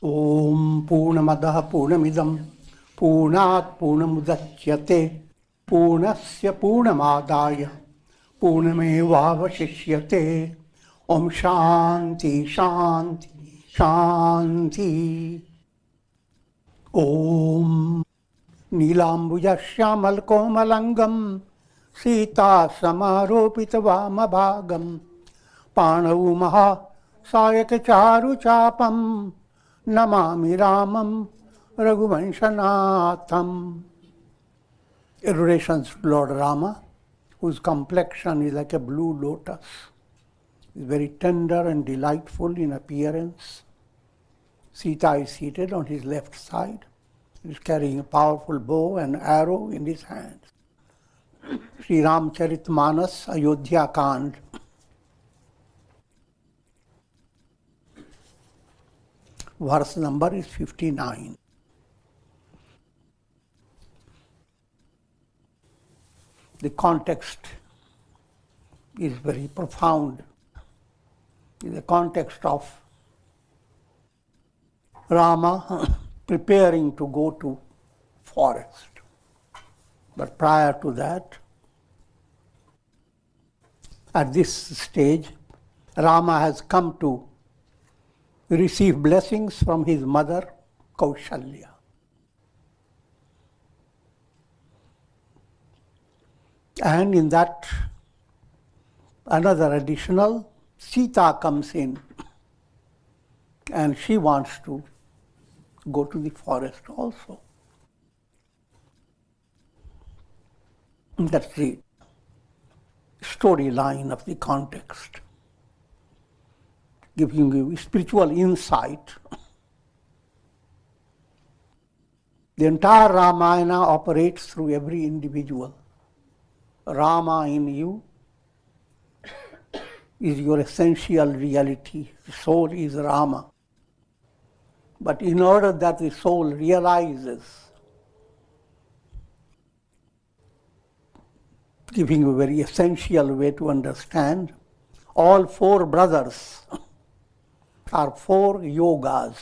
Om Purnamadaha Purnamidam Purnat Purnamudachyate Purnasya Purnamadaya Purnamevavashishyate. Om Shanti Shanti Shanti. Om Nilambuja Shyamal Komalangam Sita Samaropita Vamabhagam Panavu Maha Sayaka Charu Chapam Namami Ramam Raghuvanshanatham. Adorations to Lord Rama, whose complexion is like a blue lotus. He is very tender and delightful in appearance. Sita is seated on his left side. He is carrying a powerful bow and arrow in his hands. Shri Ramcharitmanas, Ayodhya Kanda. Verse number is 59. The context is very profound. In the context of Rama preparing to go to forest. But prior to that, at this stage, Rama has come to receive blessings from his mother, Kaushalya. And in that, another additional, Sita comes in and she wants to go to the forest also. That's the storyline of the context, giving you spiritual insight. The entire Ramayana operates through every individual. Rama in you is your essential reality. The soul is Rama. But in order that the soul realizes, giving a very essential way to understand, all four brothers are four yogas.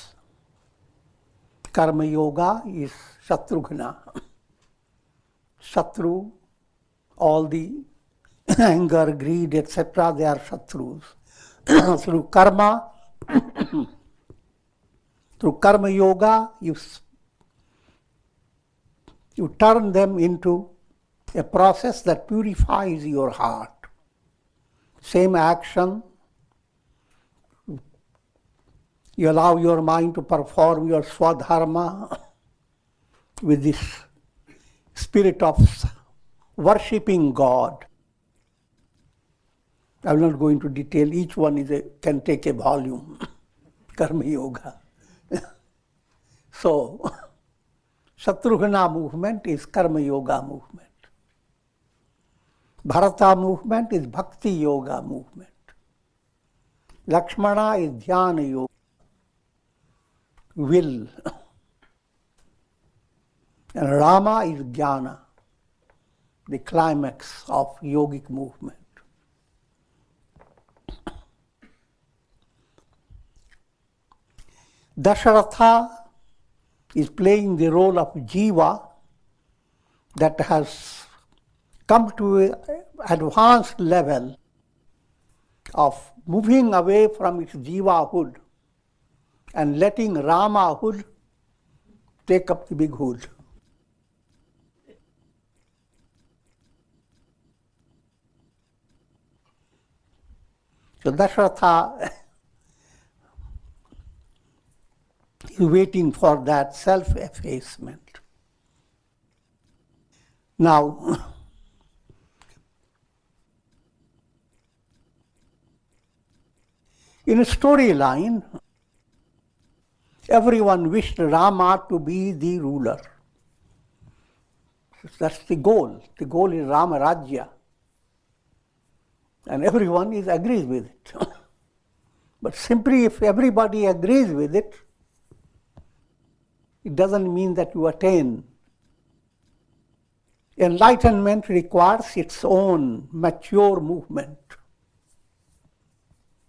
Karma yoga is Shatrughna. Shatru, all the anger, greed, etc., they are Shatrus. Through karma, through karma yoga, you turn them into a process that purifies your heart. Same action, you allow your mind to perform your swadharma with this spirit of worshipping God. I will not go into detail, each one can take a volume, Karma Yoga. So, Shatrughna movement is Karma Yoga movement. Bharata movement is Bhakti Yoga movement. Lakshmana is Dhyana Yoga, will. And Rama is Jnana, the climax of yogic movement. Dasharatha is playing the role of jiva that has come to an advanced level of moving away from its jivahood and letting Ramahood take up the big hood. So Dasharatha is waiting for that self-effacement. Now, in a storyline, everyone wished Rama to be the ruler. That's the goal. The goal is Rama Rajya. And everyone agrees with it. But simply if everybody agrees with it, it doesn't mean that you attain. Enlightenment requires its own mature movement.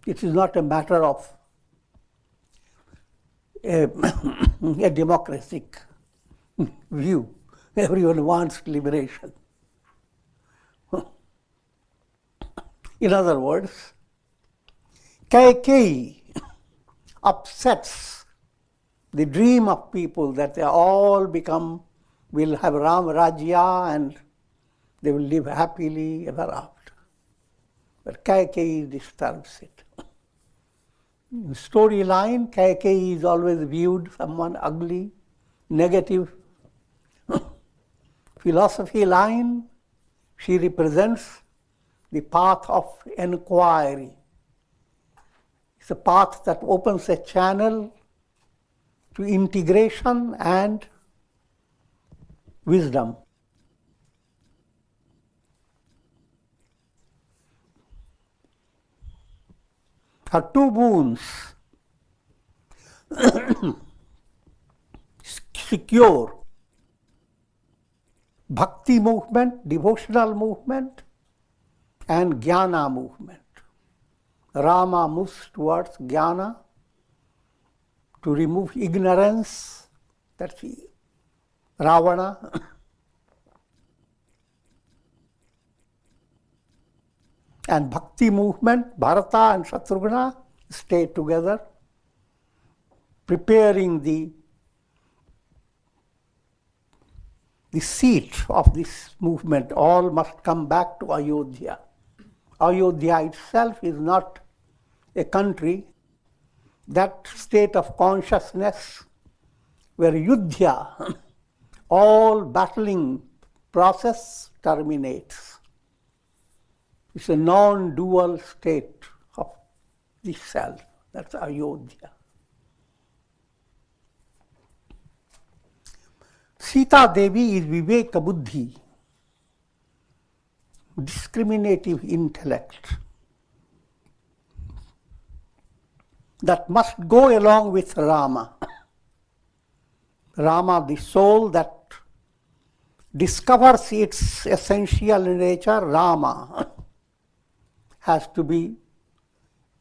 It is not a matter of a, a democratic view. Everyone wants liberation. In other words, Kaikeyi upsets the dream of people that they all will have Ram Rajya and they will live happily ever after. But Kaikeyi disturbs it. In storyline, Kaikeyi is always viewed someone ugly, negative. Philosophy line, she represents the path of enquiry. It's a path that opens a channel to integration and wisdom. Her two boons secure bhakti movement, devotional movement, and jnana movement. Rama moves towards jnana to remove ignorance, that's Ravana. And bhakti movement, Bharata and Shatrugna stay together, preparing the seat of this movement. All must come back to Ayodhya. Ayodhya itself is not a country. That state of consciousness where Yudhya, all battling process terminates. It's a non-dual state of the self. That's Ayodhya. Sita Devi is Viveka Buddhi, discriminative intellect that must go along with Rama. Rama, the soul that discovers its essential nature, Rama, has to be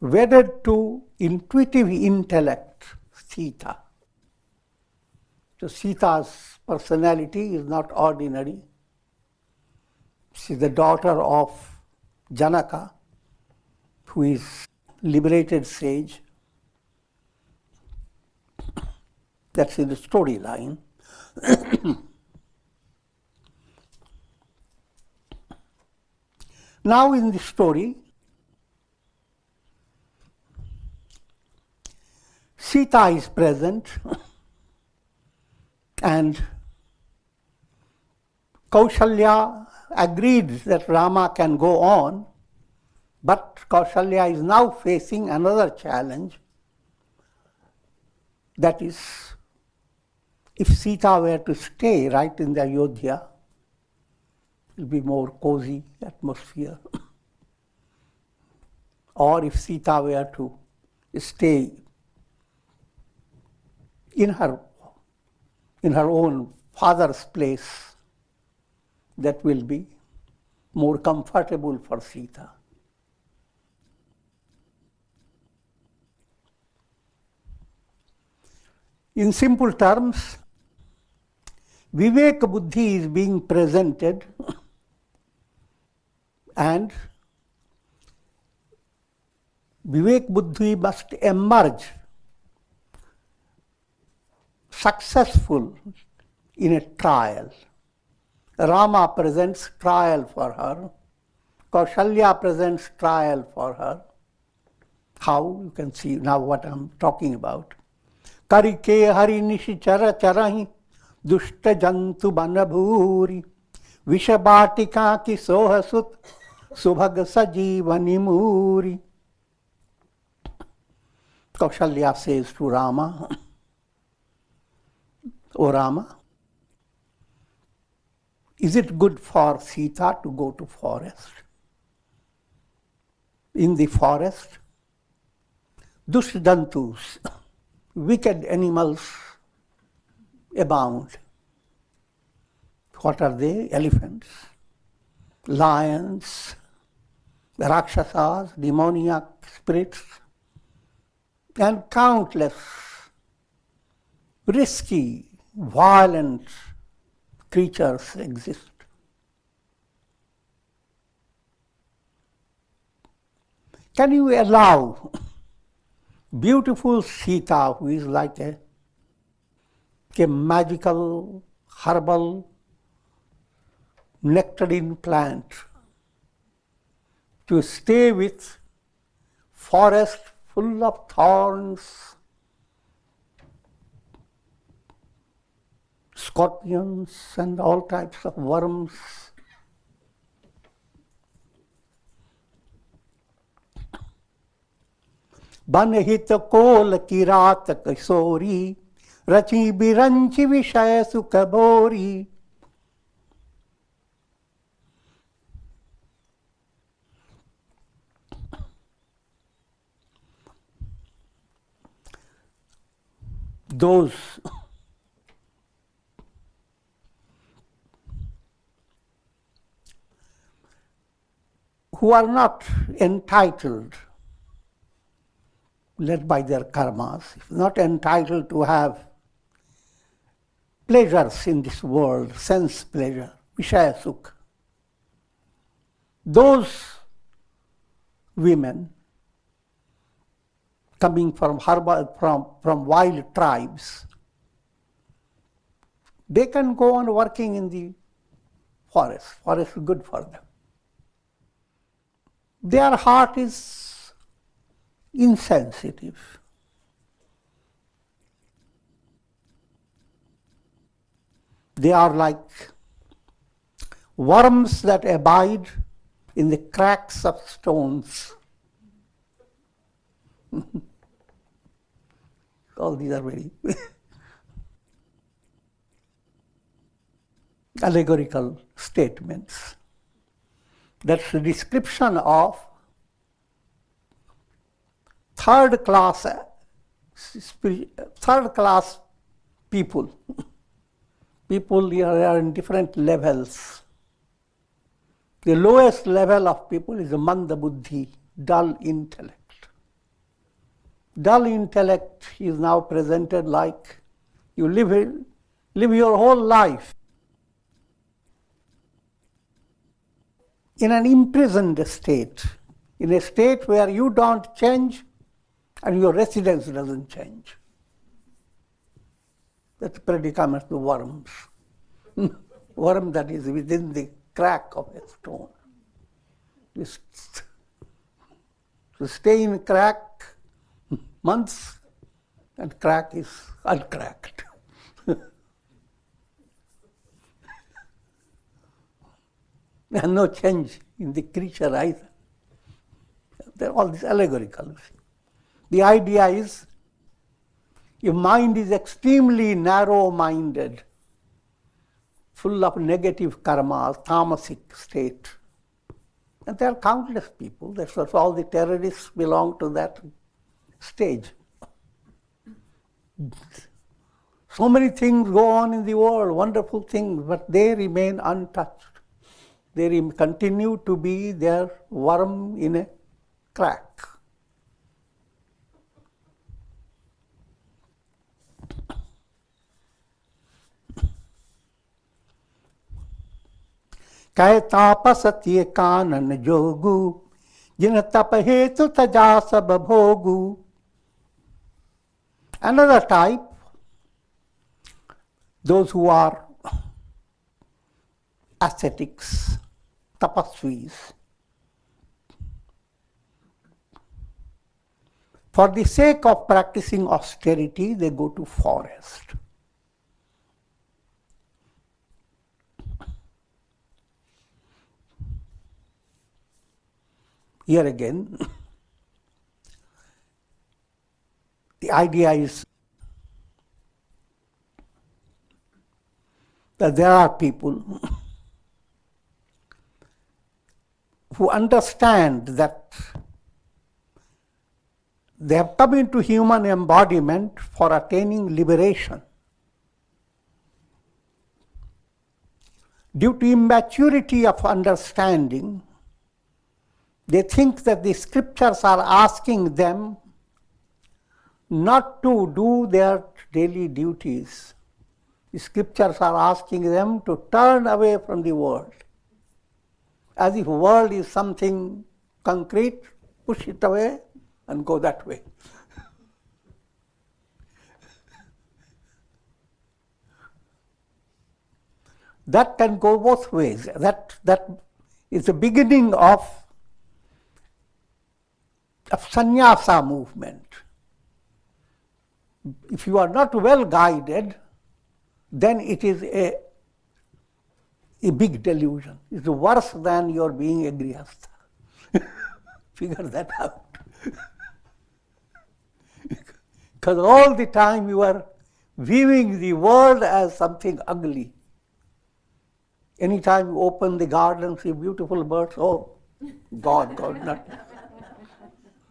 wedded to intuitive intellect, Sita. So Sita's personality is not ordinary. She is the daughter of Janaka, who is liberated sage. That's in the storyline. Now in the story, Sita is present and Kaushalya agreed that Rama can go on, but Kaushalya is now facing another challenge. That is, if Sita were to stay right in the Ayodhya, it will be more cozy atmosphere. Or if Sita were to stay in her own father's place, that will be more comfortable for Sita. In simple terms, Viveka Buddhi is being presented and Vivek Buddhi must emerge successful in a trial. Rama presents trial for her. Kaushalya presents trial for her. How? You can see now what I'm talking about. Karike hari nishi chara charahi dushta jantu banabhuri vishabatika ki sohasut subhag sajivani muri. Kaushalya says to Rama, O Rama, is it good for Sita to go to forest? In the forest, dushdantus, wicked animals abound. What are they? Elephants, lions, rakshasas, demoniac spirits, and countless risky, violent creatures exist. Can you allow beautiful Sita, who is like a magical, herbal, nectarine plant, to stay with forest full of thorns, scorpions and all types of worms? बनहित कोल की रात किशोरी, रची बिरंची विषय सुख बोरी. Those who are not entitled, led by their karmas, not entitled to have pleasures in this world, sense pleasure, vishaya sukha. Those women coming from wild tribes, they can go on working in the forest. Forest is good for them. Their heart is insensitive. They are like worms that abide in the cracks of stones. All these are very allegorical statements. That's the description of third class people. People are in different levels. The lowest level of people is the manda buddhi, dull intellect. Dull intellect is now presented like you live your whole life in an imprisoned state, in a state where you don't change and your residence doesn't change. That's the predicament of the worms. Worm that is within the crack of a stone. To stay in crack months and crack is uncracked. And no change in the creature either. They're all this allegorical. The idea is, your mind is extremely narrow-minded, full of negative karmas, tamasic state. And there are countless people. That's what all the terrorists belong to that stage. So many things go on in the world, wonderful things, but they remain untouched. They continue to be their worm in a crack. कह तापस तिय कानन जोगु, जिन तप हेतु तजा सब भोगु. Another type, those who are ascetics, tapasvis. For the sake of practicing austerity, they go to forest. Here again, the idea is that there are people who understand that they have come into human embodiment for attaining liberation. Due to immaturity of understanding, they think that the scriptures are asking them not to do their daily duties. The scriptures are asking them to turn away from the world. As if world is something concrete, push it away and go that way. That can go both ways. That is the beginning of sannyasa movement. If you are not well guided, then it is a big delusion. It's worse than your being a grihastha. Figure that out. Because all the time you are viewing the world as something ugly. Anytime you open the garden, see beautiful birds, oh, God, not.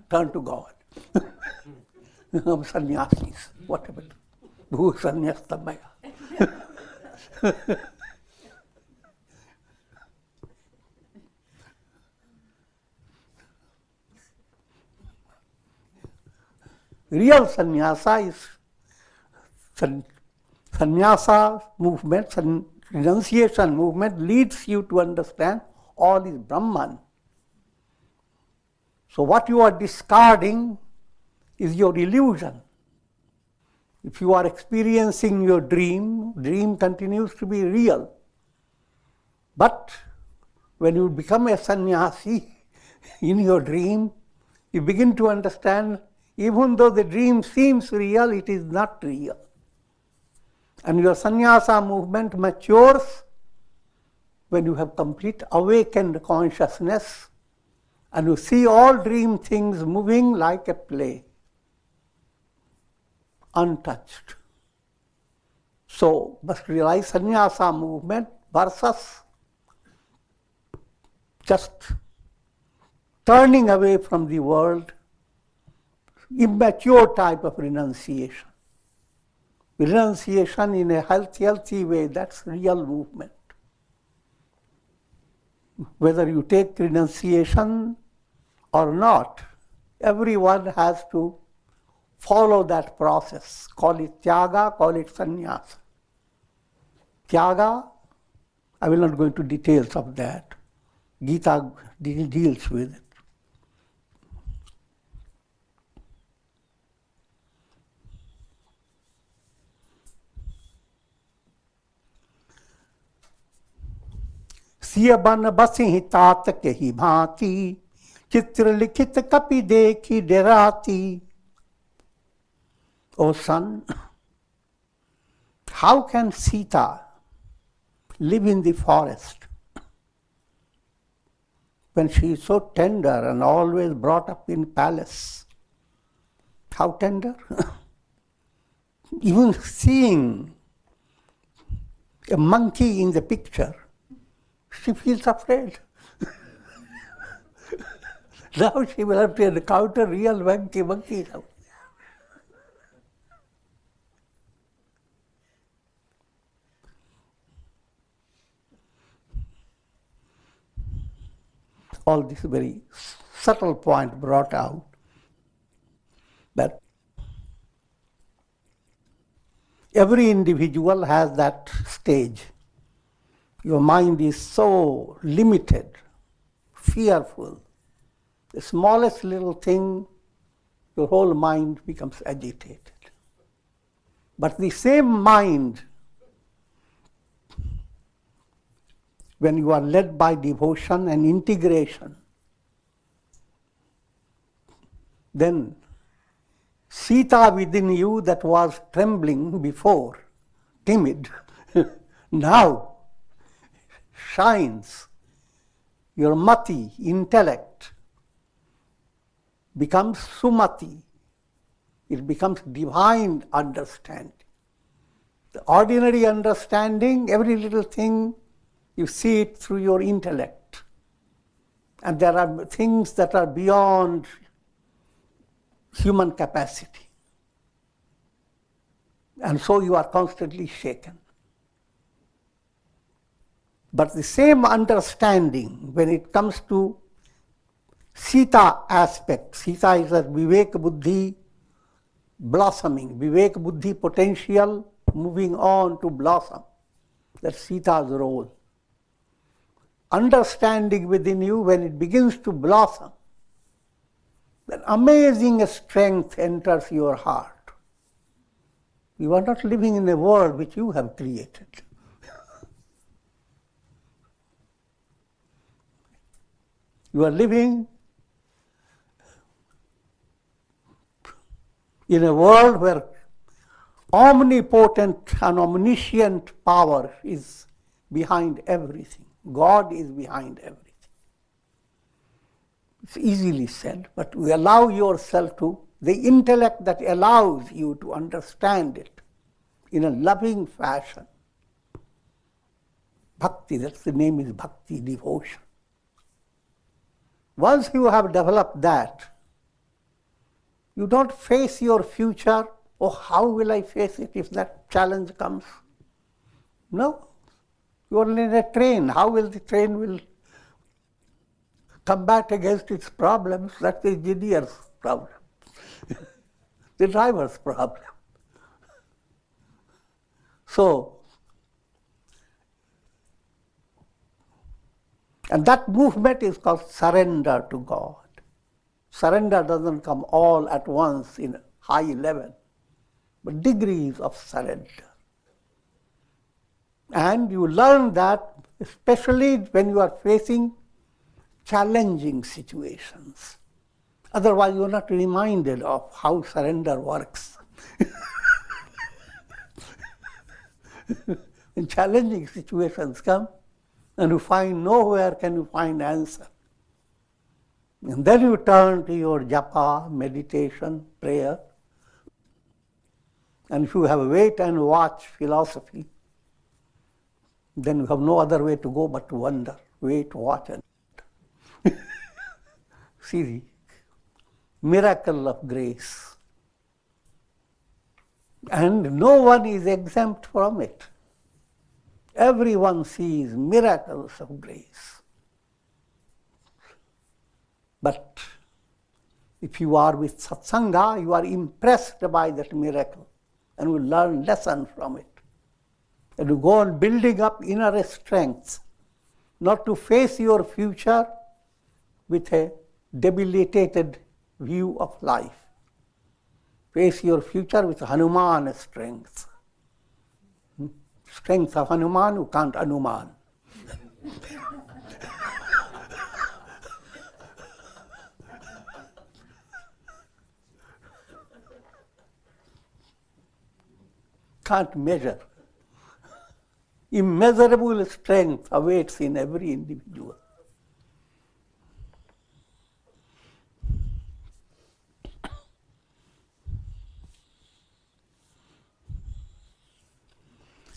Turn to God. Sannyasis, whatever. Bhu sannyastamaya. Real sannyasa is sannyasa movement, renunciation movement leads you to understand all is Brahman. So what you are discarding is your illusion. If you are experiencing your dream continues to be real. But when you become a sannyasi in your dream, you begin to understand even though the dream seems real, it is not real. And your sannyasa movement matures when you have complete awakened consciousness and you see all dream things moving like a play, untouched. So, must realize sannyasa movement versus just turning away from the world, immature type of renunciation. Renunciation in a healthy way, that's real movement. Whether you take renunciation or not, everyone has to follow that process. Call it tyaga, call it sannyasa. Tyaga, I will not go into details of that. Gita deals with it. सिय बन बसिं तात कही भांति चित्र लिखित कपि देखी डराती. O son, how can Sita live in the forest when she is so tender and always brought up in palace? How tender? Even seeing a monkey in the picture, she feels afraid. Now she will have to encounter real monkey. All this very subtle point brought out that every individual has that stage. Your mind is so limited, fearful. The smallest little thing, your whole mind becomes agitated. But the same mind, when you are led by devotion and integration, then Sita within you that was trembling before, timid, now shines. Your mati, intellect, becomes sumati. It becomes divine understanding. The ordinary understanding, every little thing, you see it through your intellect. And there are things that are beyond human capacity. And so you are constantly shaken. But the same understanding, when it comes to Sita aspect, Sita is a Vivek Buddhi, blossoming, Vivek Buddhi potential moving on to blossom. That's Sita's role. Understanding within you, when it begins to blossom, then amazing strength enters your heart. You are not living in a world which you have created. You are living in a world where omnipotent and omniscient power is behind everything. God is behind everything. It's easily said, but you allow yourself to, the intellect that allows you to understand it in a loving fashion. Bhakti, that's the name is bhakti, devotion. Once you have developed that, you don't face your future, oh, how will I face it if that challenge comes? No. You are in a train. How will the train will combat against its problems? That's the engineer's problem. The driver's problem. So, and that movement is called surrender to God. Surrender doesn't come all at once in a high level, but degrees of surrender. And you learn that especially when you are facing challenging situations. Otherwise, you are not reminded of how surrender works. When challenging situations come, and you find nowhere can you find answer. And then you turn to your japa, meditation, prayer. And if you have a wait and watch philosophy, then you have no other way to go but to wonder, wait, watch, and see the miracle of grace. And no one is exempt from it. Everyone sees miracles of grace. But if you are with satsanga, you are impressed by that miracle and will learn lessons from it. And you go on building up inner strength, not to face your future with a debilitated view of life. Face your future with Hanuman strength. Strength of Hanuman, you can't Hanuman. Can't measure. Immeasurable strength awaits in every individual.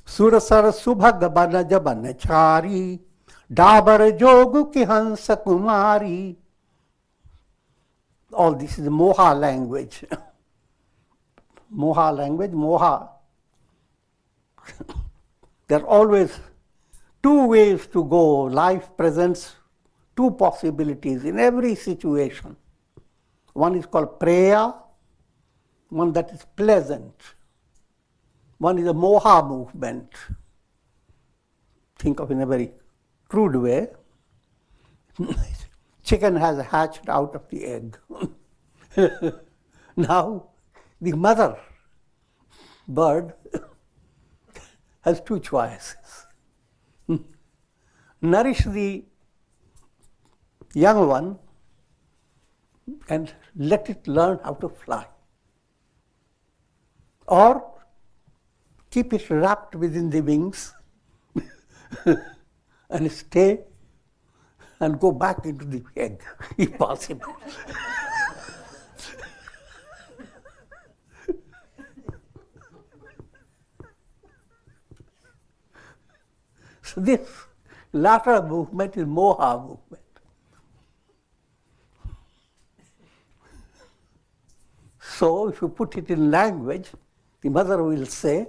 Surasar subhag banaj banachari, dabar jogu ki hansa kumari. All this is Moha language. Moha language, Moha. There are always two ways to go. Life presents two possibilities in every situation. One is called Preya, one that is pleasant. One is a Moha movement. Think of in a very crude way. Chicken has hatched out of the egg. Now, the mother bird has two choices. Nourish the young one and let it learn how to fly. Or keep it wrapped within the wings and stay and go back into the egg, if possible. So this latter movement is Moha movement. So if you put it in language, the mother will say,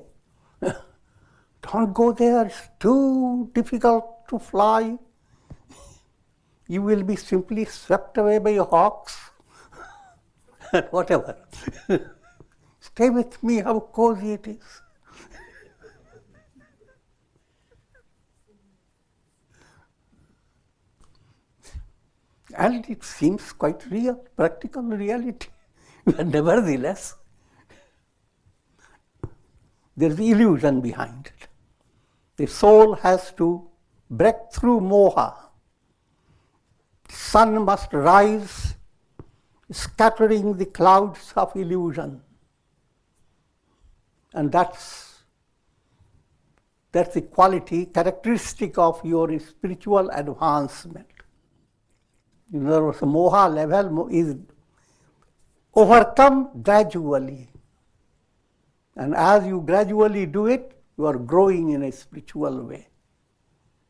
don't go there, it's too difficult to fly. You will be simply swept away by hawks and whatever. Stay with me, how cozy it is. And it seems quite real, practical reality. But nevertheless, there's illusion behind it. The soul has to break through moha. Sun must rise, scattering the clouds of illusion. And that's the quality, characteristic of your spiritual advancement. In other words, moha level is overcome gradually. And as you gradually do it, you are growing in a spiritual way.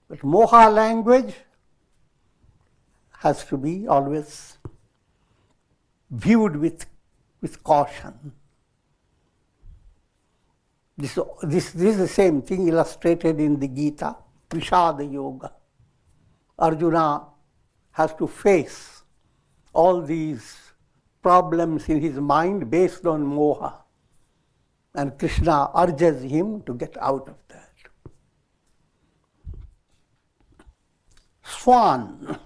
But moha language has to be always viewed with caution. This is the same thing illustrated in the Gita, Vishada Yoga. Arjuna has to face all these problems in his mind based on moha. And Krishna urges him to get out of that. Swan,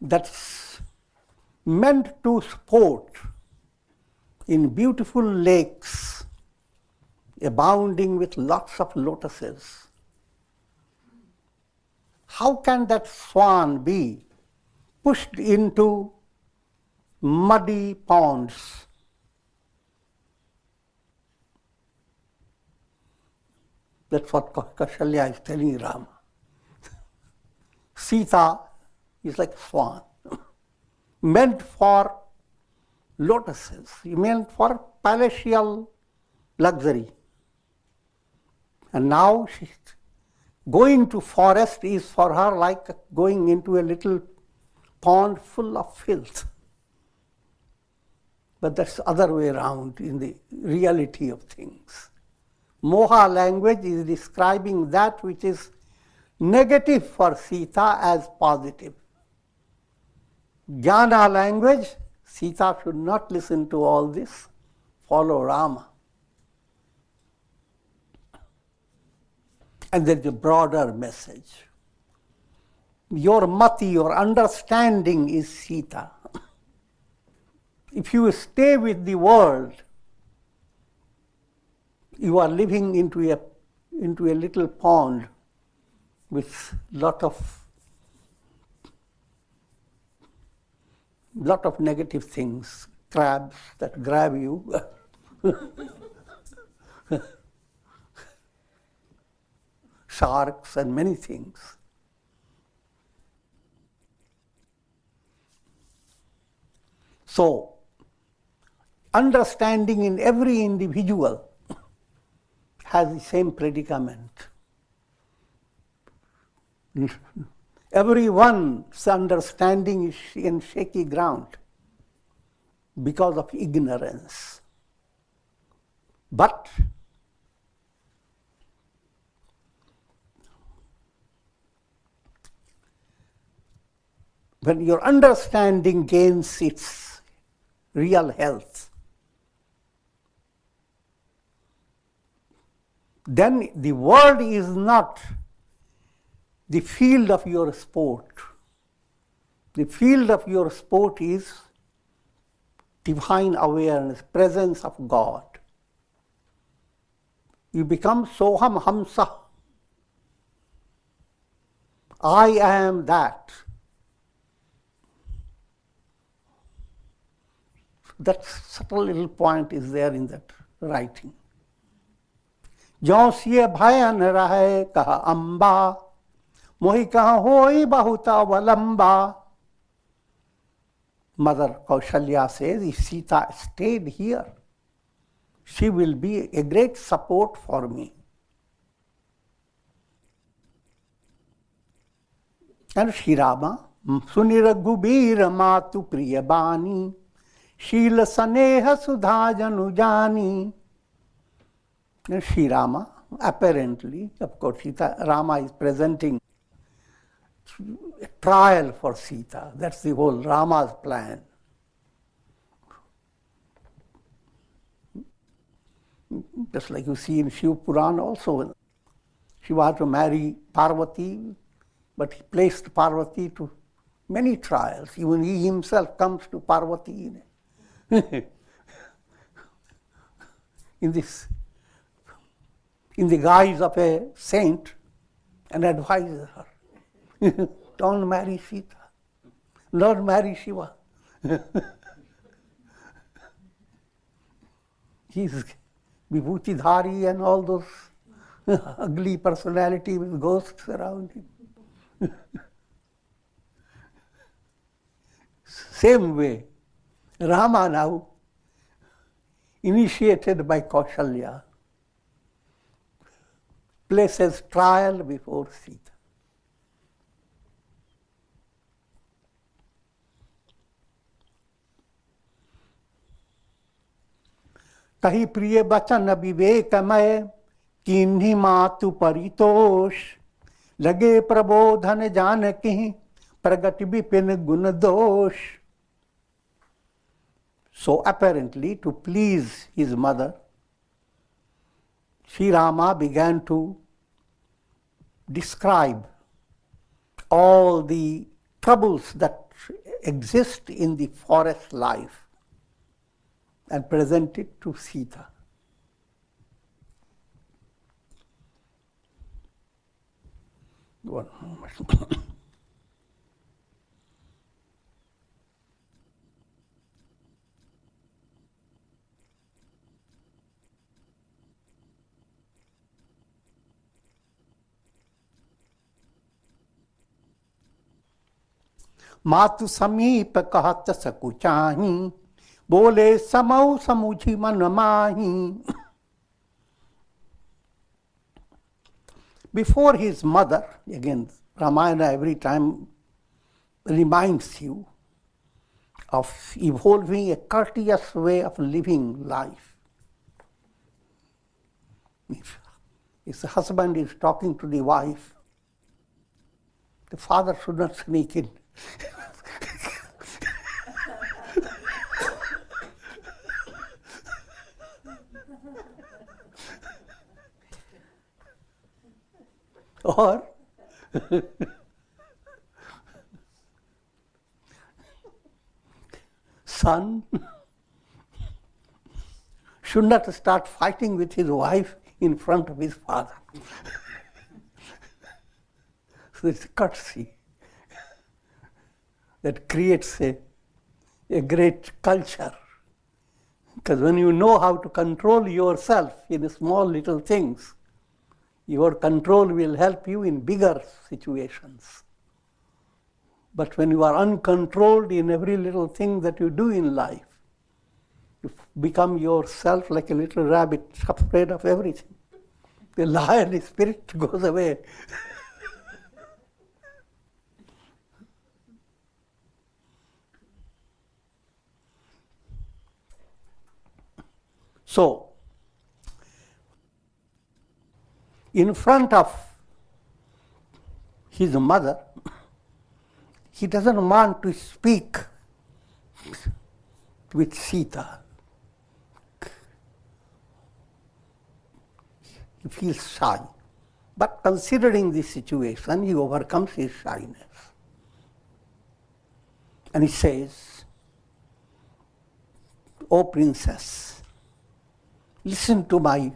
that's meant to sport in beautiful lakes abounding with lots of lotuses. How can that swan be pushed into muddy ponds? That's what Kausalya is telling Rama. Sita is like swan, meant for lotuses, meant for palatial luxury. And now she's going to forest is for her like going into a little pond full of filth. But that's the other way around in the reality of things. Moha language is describing that which is negative for Sita as positive. Jnana language, Sita should not listen to all this, follow Rama. And there's a broader message. Your mati, your understanding is Sita. If you stay with the world, you are living into a little pond with lot of negative things, crabs that grab you, sharks and many things. So, understanding in every individual has the same predicament. Everyone's understanding is in shaky ground because of ignorance. But when your understanding gains its real health, then the world is not the field of your sport. The field of your sport is divine awareness, presence of God. You become Soham Hamsa. I am that. That subtle little point is there in that writing. ज्यों सिए भय न रहे कहा अम्बा मोहि कहा होई बहुत अवलंबा. Mother Kaushalya says, if Sita stayed here, she will be a great support for me. And Shri Rama, Suni Raghubir Matu Priyabani, Sheela Saneha Sudha Janujani. And Shri Rama, apparently, of course, Rama is presenting a trial for Sita. That's the whole Rama's plan. Just like you see in Shiv Puran also. She was to marry Parvati, but he placed Parvati to many trials. Even he himself comes to Parvati in the guise of a saint and advises her. Don't marry Sita. Don't marry Shiva. He's Vibhuti-dhari and all those ugly personality with ghosts around him. Same way, Rama now, initiated by Kaushalya, places trial before Sita. कही प्रिय बचन विवेकमय किन्हीं मातु परितोष लगे प्रबोधन जानकि प्रगट विपिन गुण दोष. So apparently, to please his mother, Sri Rama began to describe all the troubles that exist in the forest life and present it to Sita. One moment. मातु समीप कहत सकुचाही बोले समौ समुझी मन माही. Before his mother, again, Ramayana every time reminds you of evolving a courteous way of living life. If the husband is talking to the wife, the father should not sneak in. Or son should not start fighting with his wife in front of his father. So it's courtesy that creates a great culture. Because when you know how to control yourself in small little things, your control will help you in bigger situations. But when you are uncontrolled in every little thing that you do in life, you become yourself like a little rabbit, afraid of everything. The lion spirit goes away. So, in front of his mother, he doesn't want to speak with Sita. He feels shy. But considering this situation, he overcomes his shyness. And he says, "O princess, listen to my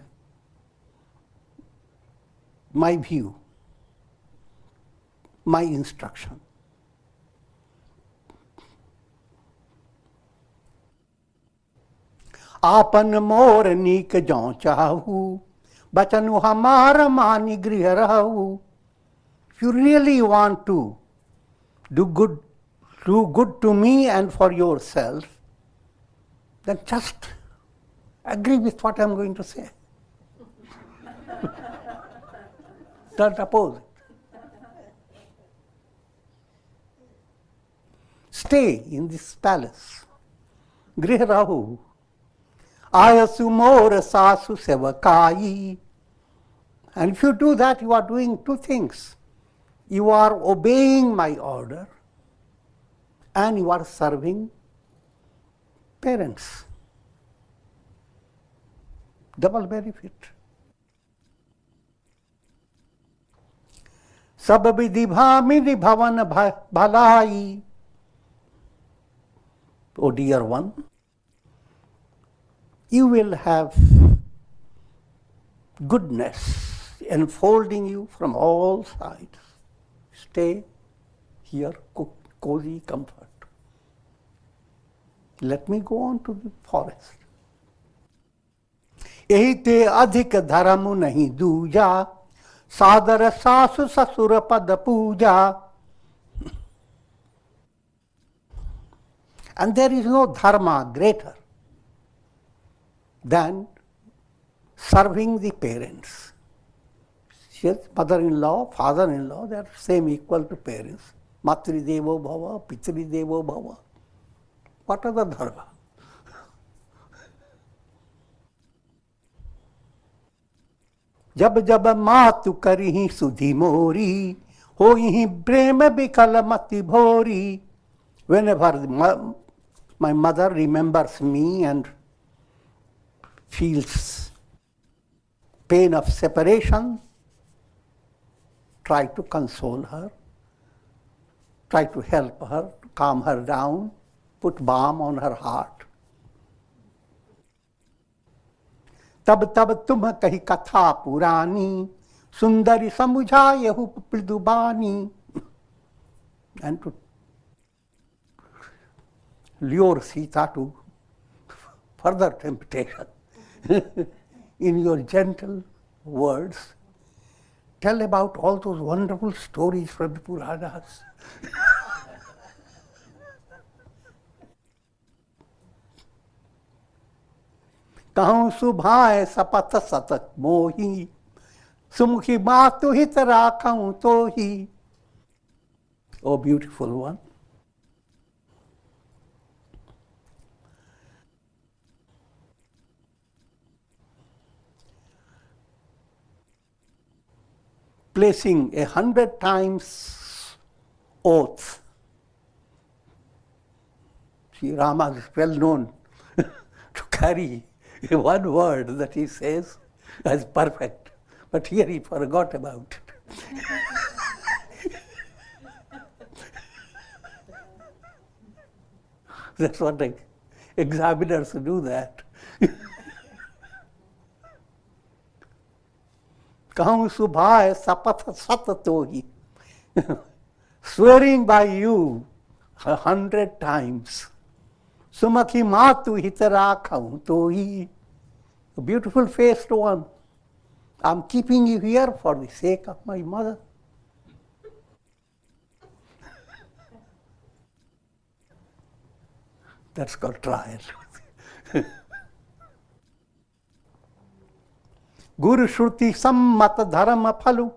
view, my instruction. आपन मोर नीक जौ चाहू बचनु हमार मानि गृह रहू." If you really want to do good to me and for yourself, then just agree with what I'm going to say. Don't oppose it. Stay in this palace. Grih rahu. Ayasu mor sasu sevakai. And if you do that, you are doing two things. You are obeying my order and you are serving parents. Double benefit. Sab vidhi bhamini bhavan bhalai. Oh dear one, you will have goodness enfolding you from all sides. Stay here, cozy comfort. Let me go on to the forest. Ehi te adhik dharamu nahi dooja, sadara sasu sasura pada puja. And there is no dharma greater than serving the parents. Yes, mother-in-law, father-in-law, they are same equal to parents. Matri devo bhava, pitri devo bhava. What are the dharma? जब जब मातु करिहि सुधि मोरी, होइहि प्रेम बिकल मति भोरी. Whenever my mother remembers me and feels pain of separation, try to console her, try to help her, calm her down, put balm on her heart. तब तब तुम कही कथा पुरानी, सुंदरी समुझायहु मृदुबानी. And to lure Sita to further temptation. In your gentle words, tell about all those wonderful stories from the Puranas. कहूँ सुभाए सपथ सतत मोही, सुमुखी मातु हित राखूं तो ही. Oh, beautiful one. Placing 100 times oath. Sri Rama is well known to carry one word that he says as perfect, but here he forgot about it. That's what examiners do that. Kahun subhai sapath sat tohi. Swearing by you 100 times. Sumakhi matu hitarakham tohi. A beautiful faced one. I'm keeping you here for the sake of my mother. That's called trial. Guru Shruti Sammat Dharma Phalu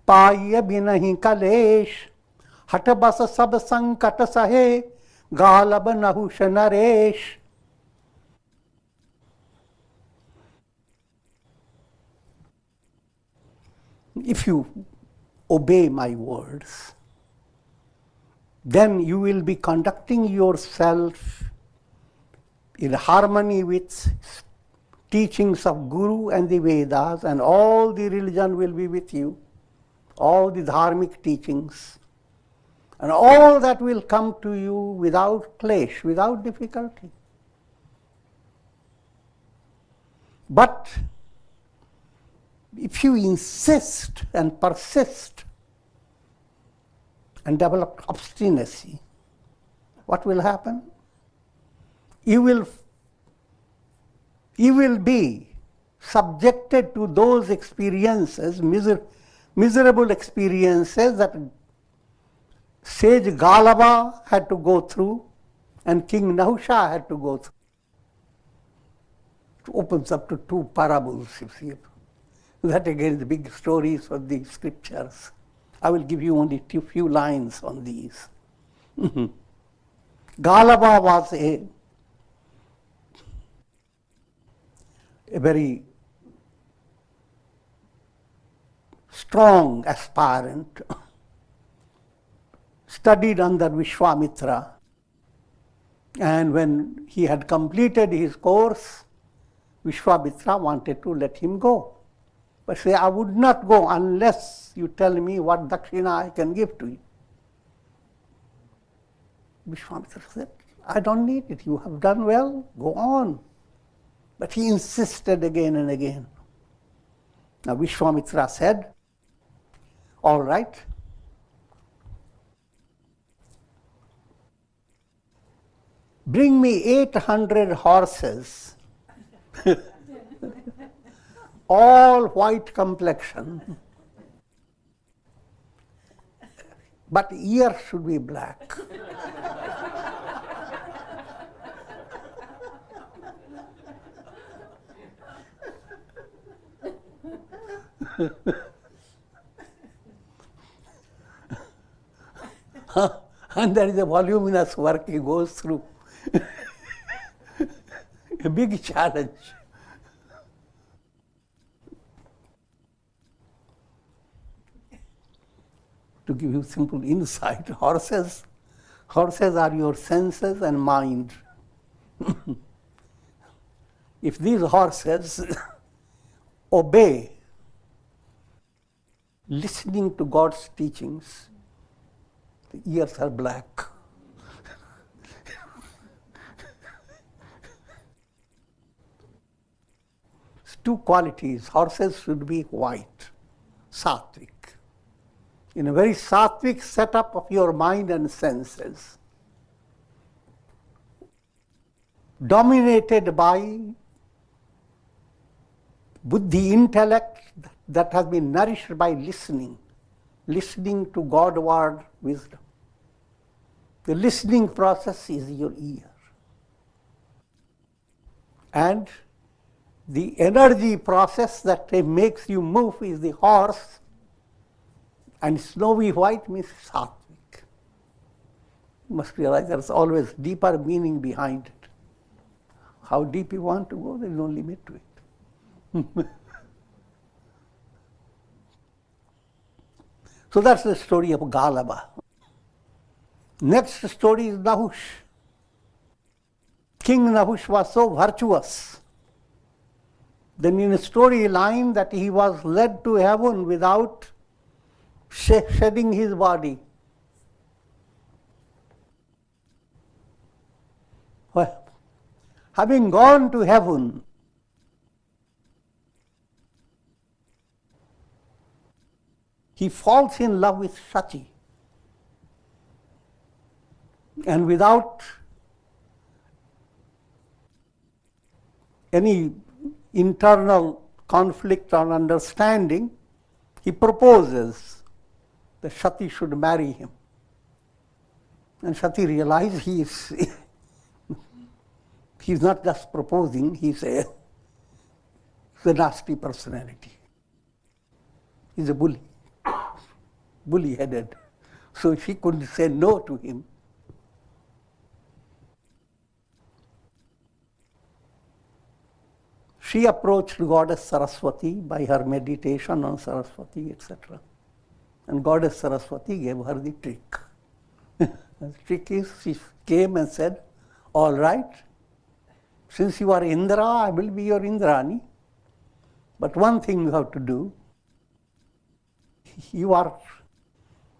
Paya Binahi Kalesh Hatabasa Sab Sankata Sahe Galava Nahusha Naresh. If you obey my words, then you will be conducting yourself in harmony with teachings of Guru and the Vedas, and all the religion will be with you, all the dharmic teachings, and all that will come to you without clash, without difficulty. But if you insist and persist and develop obstinacy, what will happen? You will be subjected to those experiences, miserable experiences that Sage Galava had to go through and King Nahusha had to go through. It opens up to two parables, you see. That again is the big stories of the scriptures. I will give you only a few lines on these. Galava was a very strong aspirant, studied under Vishwamitra, and when he had completed his course, Vishwamitra wanted to let him go. But say, I would not go unless you tell me what dakshina I can give to you. Vishwamitra said, I don't need it. You have done well. Go on. But he insisted again and again. Now Vishwamitra said, all right. Bring me 800 horses, all white complexion, but ears should be black. And there is a voluminous work he goes through. A big challenge. To give you simple insight, horses are your senses and mind. If these horses obey listening to God's teachings, the ears are black. Two qualities. Horses should be white, sattvic. In a very sattvic setup of your mind and senses, dominated by buddhi, intellect that has been nourished by listening to Godward wisdom. The listening process is your ear. And the energy process that makes you move is the horse, and snowy white means sattvic. You must realize there's always deeper meaning behind it. How deep you want to go, there's no limit to it. So that's the story of Galava. Next story is Nahush. King Nahush was so virtuous. Then in a storyline that he was led to heaven without shedding his body. Well, having gone to heaven, he falls in love with Sati. And without any internal conflict or understanding, he proposes that Sati should marry him. And Sati realized he's not just proposing, he's a nasty personality. He's a bully, bully-headed. So she couldn't say no to him. She approached Goddess Saraswati by her meditation on Saraswati, etc. And Goddess Saraswati gave her the trick. The trick is, she came and said, all right, since you are Indra, I will be your Indrani. But one thing you have to do, you are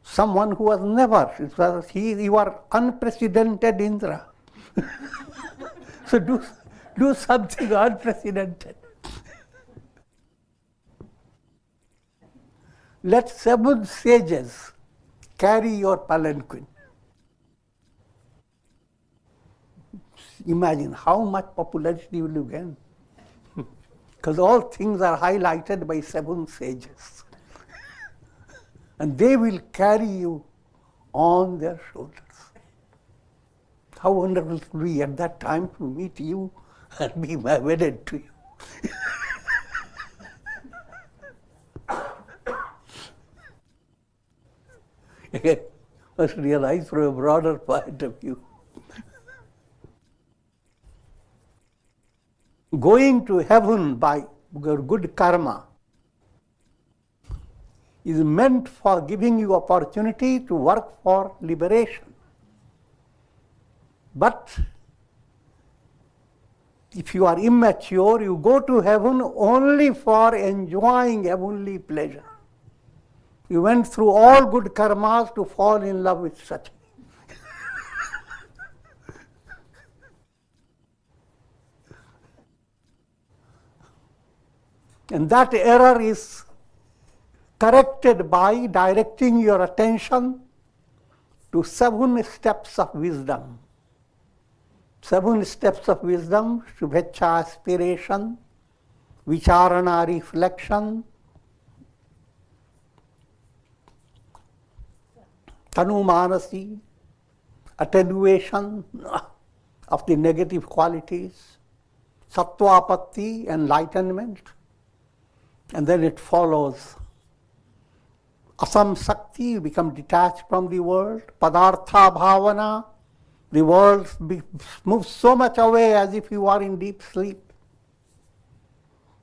someone who was never, you are unprecedented Indra. So do something unprecedented. Let 7 sages carry your palanquin. Imagine how much popularity will you gain. Because all things are highlighted by 7 sages. And they will carry you on their shoulders. How wonderful it will be at that time to meet you and be wedded to you. Again, must realize from a broader point of view. Going to heaven by your good karma is meant for giving you opportunity to work for liberation. But If you are immature, you go to heaven only for enjoying heavenly pleasure. You went through all good karmas to fall in love with such. And that error is corrected by directing your attention to 7 steps of wisdom. 7 steps of wisdom: Shubhecha, aspiration; Vicharana, reflection; Tanumanasi, attenuation of the negative qualities; Sattvapatti, enlightenment; and then it follows Asam Sakti, you become detached from the world; Padartha Bhavana, the world moves so much away as if you are in deep sleep.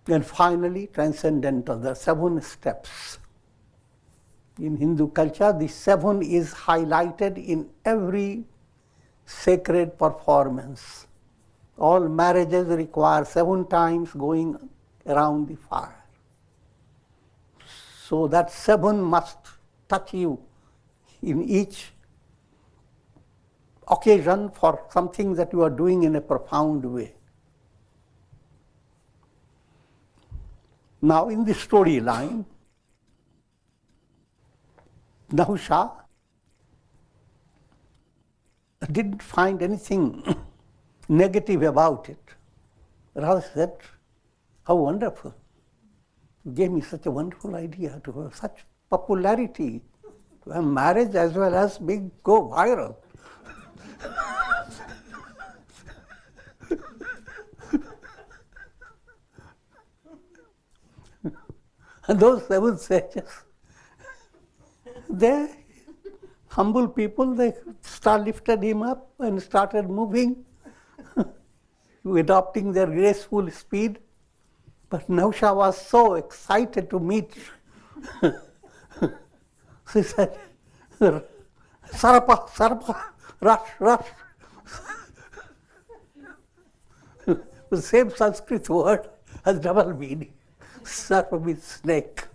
And finally, transcendental, the 7 steps. In Hindu culture, the 7 is highlighted in every sacred performance. All marriages require 7 times going around the fire. So that 7 must touch you in each occasion for something that you are doing in a profound way. Now, in the storyline, Nahusha didn't find anything negative about it. Rather said, how wonderful. You gave me such a wonderful idea to have such popularity, to have marriage as well as go viral. And those 7 sages, they humble people, they lifted him up and started moving, adopting their graceful speed. But Nahusha was so excited to meet. She said, Sarpa, Sarpa, rush, rush. The same Sanskrit word has double meaning. Sarpa means snake.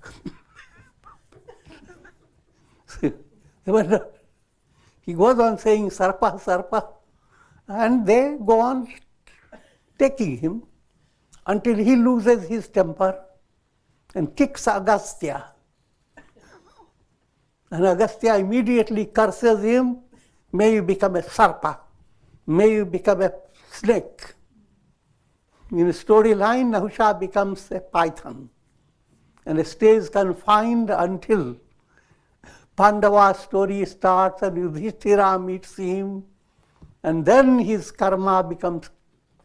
He goes on saying Sarpa, Sarpa, and they go on taking him until he loses his temper and kicks Agastya. And Agastya immediately curses him, may you become a Sarpa, may you become a snake. In the storyline, Nahusha becomes a python and stays confined until Pandava's story starts and Yudhishthira meets him, and then his karma becomes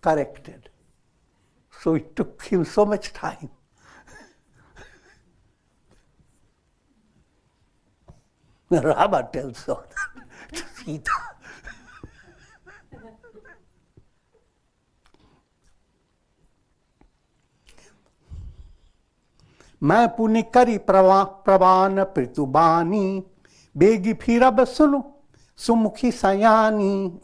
corrected. So it took him so much time. Rama tells all that to Sita. मैं पुण्य करी प्रवान पृथुबानी बेगी फिर अब सुनु सुमुखी सयानी.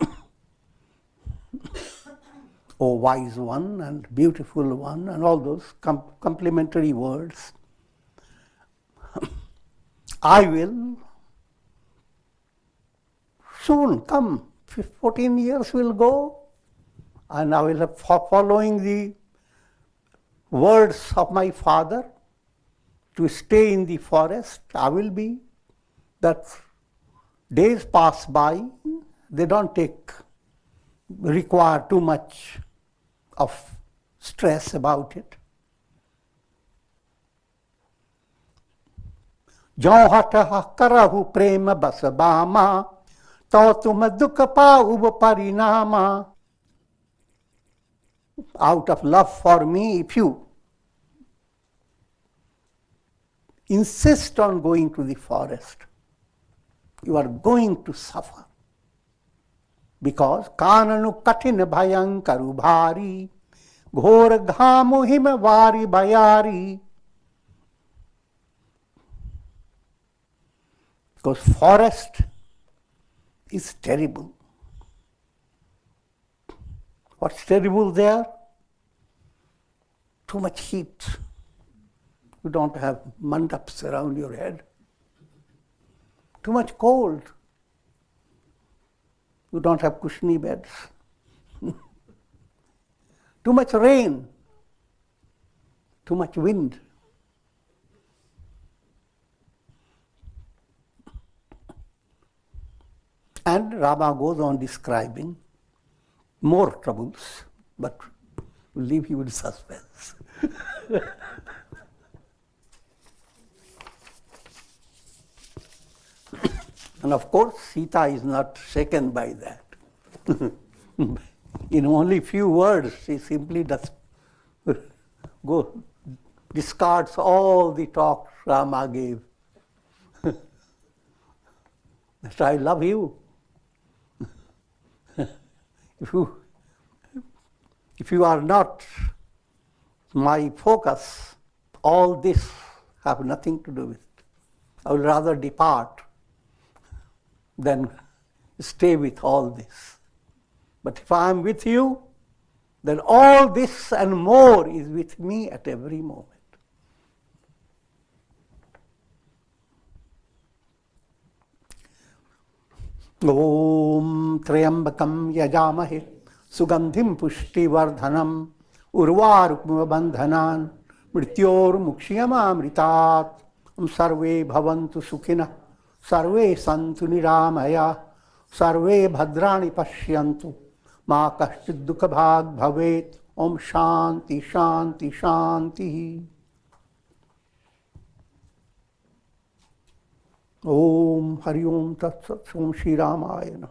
O wise one and beautiful one, and all those complimentary words. I will soon come, 14 years will go, and I will have following the words of my father to stay in the forest. I will be. That days pass by, they don't require too much of stress about it. जौ हठ करहु प्रेम बस बामा तो तुम दुख पाउब परिणामा. Out of love for me, if you insist on going to the forest, you are going to suffer. Because kananu katin bhayankaru bhari ghor ghamu him vari bayari. Because forest is terrible. What's terrible there? Too much heat. You don't have mandaps around your head. Too much cold. You don't have cushiony beds. Too much rain. Too much wind. And Rama goes on describing more troubles, but we'll leave you in suspense. And of course, Sita is not shaken by that. In only few words, she simply discards all the talk Rama gave. That I love you. If you are not my focus, all this have nothing to do with it. I would rather depart than stay with all this. But if I am with you, then all this and more is with me at every moment. Om Trayambakam Yajamahe Sugandhim Pushti Vardhanam Urvarukma Bandhanan Mrityor Mukshiyamamritat Sarve Bhavantu Sukhina Sarve Santu Niramaya Sarve Bhadrani Pashyantu Ma Kashchid Dukha Bhag Bhavet Om Shanti Shanti Shanti Om Hari Om Tat Sat Om Shri Ramayana.